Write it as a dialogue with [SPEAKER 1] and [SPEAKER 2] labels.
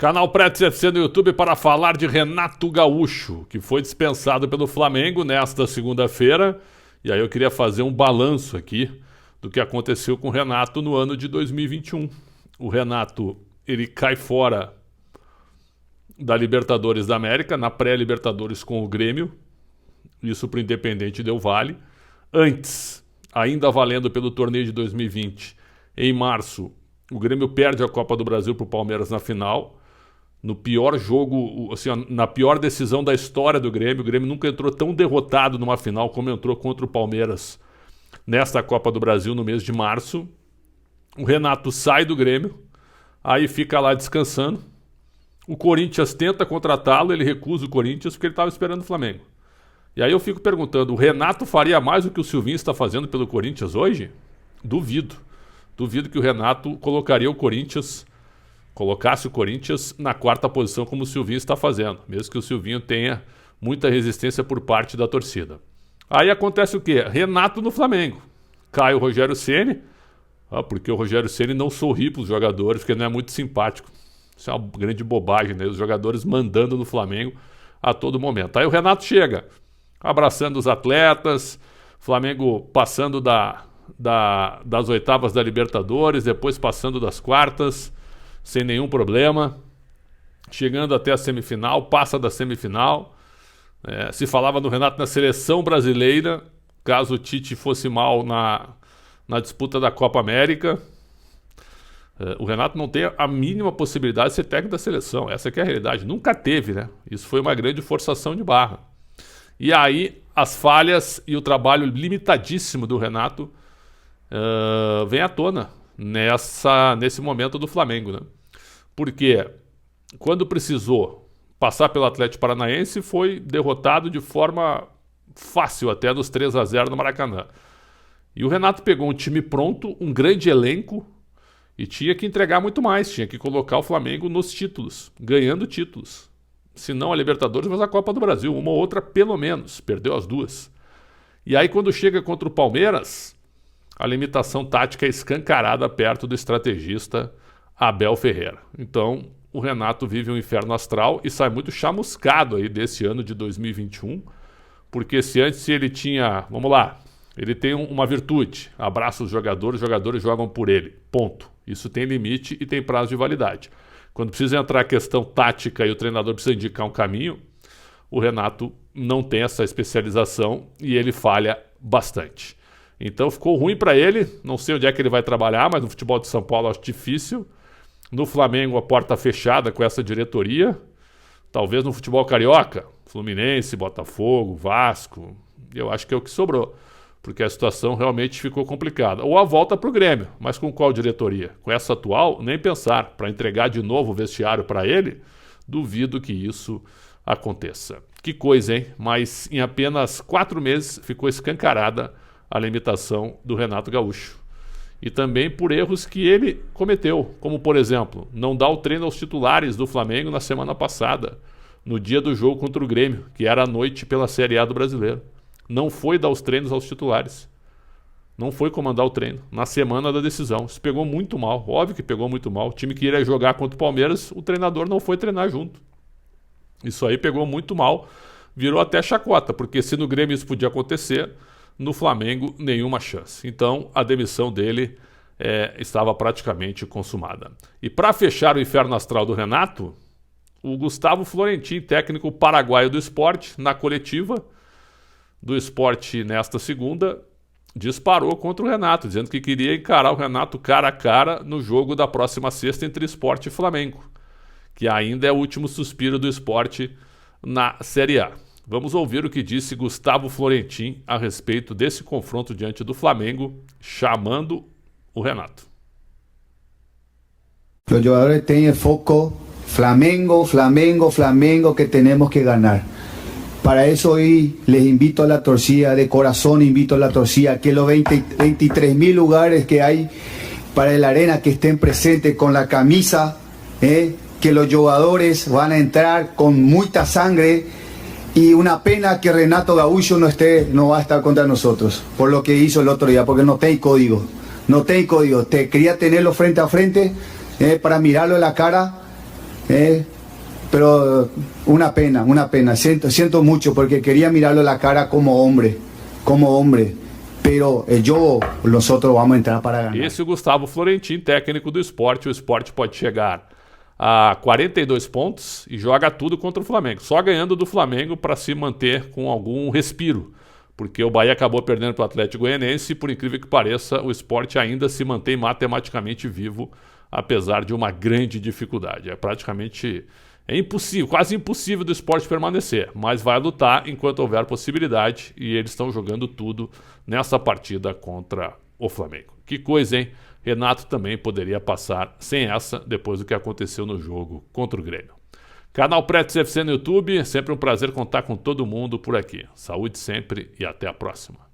[SPEAKER 1] Canal Pretz FC no YouTube para falar de Renato Gaúcho, que foi dispensado pelo Flamengo nesta segunda-feira. E aí eu queria fazer um balanço aqui do que aconteceu com o Renato no ano de 2021. O Renato, ele cai fora da Libertadores da América, na pré-Libertadores com o Grêmio. Isso para o Independente Del Valle. Antes, ainda valendo pelo torneio de 2020, em março, o Grêmio perde a Copa do Brasil para o Palmeiras na final. No pior jogo, assim, na pior decisão da história do Grêmio. O Grêmio nunca entrou tão derrotado numa final como entrou contra o Palmeiras nesta Copa do Brasil no mês de março. O Renato sai do Grêmio, aí fica lá descansando. O Corinthians tenta contratá-lo, ele recusa o Corinthians porque ele estava esperando o Flamengo. E aí eu fico perguntando, o Renato faria mais do que o Silvinho está fazendo pelo Corinthians hoje? Duvido. Duvido que o Renato colocasse o Corinthians na quarta posição como o Silvinho está fazendo, mesmo que o Silvinho tenha muita resistência por parte da torcida. Aí acontece o quê? Renato no Flamengo. Cai o Rogério Ceni, porque o Rogério Ceni não sorri para os jogadores, porque não é muito simpático. Isso é uma grande bobagem, né? Os jogadores mandando no Flamengo a todo momento. Aí o Renato chega, abraçando os atletas, Flamengo passando das oitavas da Libertadores, depois passando das quartas, sem nenhum problema, chegando até a semifinal, passa da semifinal. Se falava no Renato na seleção brasileira, caso o Tite fosse mal na disputa da Copa América. O Renato não tem a mínima possibilidade de ser técnico da seleção, essa que é a realidade, nunca teve, né? Isso foi uma grande forçação de barra. E aí as falhas e o trabalho limitadíssimo do Renato vem à tona nesse momento do Flamengo, né? Porque quando precisou passar pelo Atlético Paranaense, foi derrotado de forma fácil, até dos 3-0 no Maracanã. E o Renato pegou um time pronto, um grande elenco, e tinha que entregar muito mais, tinha que colocar o Flamengo nos títulos, ganhando títulos. Se não a Libertadores, mas a Copa do Brasil, uma ou outra pelo menos, perdeu as duas. E aí quando chega contra o Palmeiras, a limitação tática é escancarada perto do estrategista Abel Ferreira. Então, o Renato vive um inferno astral e sai muito chamuscado aí desse ano de 2021, porque se antes ele tinha, vamos lá, ele tem uma virtude, abraça os jogadores jogam por ele, ponto. Isso tem limite e tem prazo de validade. Quando precisa entrar a questão tática e o treinador precisa indicar um caminho, o Renato não tem essa especialização e ele falha bastante. Então ficou ruim para ele, não sei onde é que ele vai trabalhar, mas no futebol de São Paulo acho difícil. No Flamengo a porta fechada com essa diretoria. Talvez no futebol carioca, Fluminense, Botafogo, Vasco, eu acho que é o que sobrou. Porque a situação realmente ficou complicada. Ou a volta para o Grêmio, mas com qual diretoria? Com essa atual, nem pensar. Para entregar de novo o vestiário para ele, duvido que isso aconteça. Que coisa, hein? Mas em apenas 4 meses ficou escancarada a limitação do Renato Gaúcho. E também por erros que ele cometeu, como por exemplo, não dar o treino aos titulares do Flamengo na semana passada, no dia do jogo contra o Grêmio, que era à noite pela Série A do Brasileiro. Não foi dar os treinos aos titulares. Não foi comandar o treino na semana da decisão. Isso pegou muito mal, óbvio que pegou muito mal. O time que iria jogar contra o Palmeiras, o treinador não foi treinar junto. Isso aí pegou muito mal, virou até chacota, porque se no Grêmio isso podia acontecer, no Flamengo nenhuma chance. Então a demissão dele estava praticamente consumada. E para fechar o inferno astral do Renato, o Gustavo Florentin, técnico paraguaio do Sport, na coletiva do Sport nesta segunda, disparou contra o Renato, dizendo que queria encarar o Renato cara a cara no jogo da próxima sexta entre Sport e Flamengo, que ainda é o último suspiro do Sport na Série A. Vamos ouvir o que disse Gustavo Florentin a respeito desse confronto diante do Flamengo, chamando o Renato.
[SPEAKER 2] Os jogadores têm foco, Flamengo, Flamengo, Flamengo, que temos que ganhar. Para eso hoy les invito a la torcida, de corazón invito a la torcida, que los 23.000 lugares que hay para la arena que estén presentes con la camisa, que los jugadores van a entrar con mucha sangre, y una pena que Renato Gaúcho no va a estar contra nosotros, por lo que hizo el otro día, porque no tiene código, quería tenerlo frente a frente, para mirarlo en la cara Pero una pena. Siento mucho porque quería mirarlo a la cara como hombre. Pero nosotros vamos a entrar para ganar.
[SPEAKER 1] Esse é o Gustavo Florentin, técnico do Sport. O Sport pode chegar a 42 pontos e joga tudo contra o Flamengo. Só ganhando do Flamengo para se manter com algum respiro. Porque o Bahia acabou perdendo para o Atlético Goianiense e, por incrível que pareça, o Sport ainda se mantém matematicamente vivo, apesar de uma grande dificuldade. É impossível, quase impossível do Sport permanecer, mas vai lutar enquanto houver possibilidade e eles estão jogando tudo nessa partida contra o Flamengo. Que coisa, hein? Renato também poderia passar sem essa depois do que aconteceu no jogo contra o Grêmio. Canal Pretos FC no YouTube, sempre um prazer contar com todo mundo por aqui. Saúde sempre e até a próxima.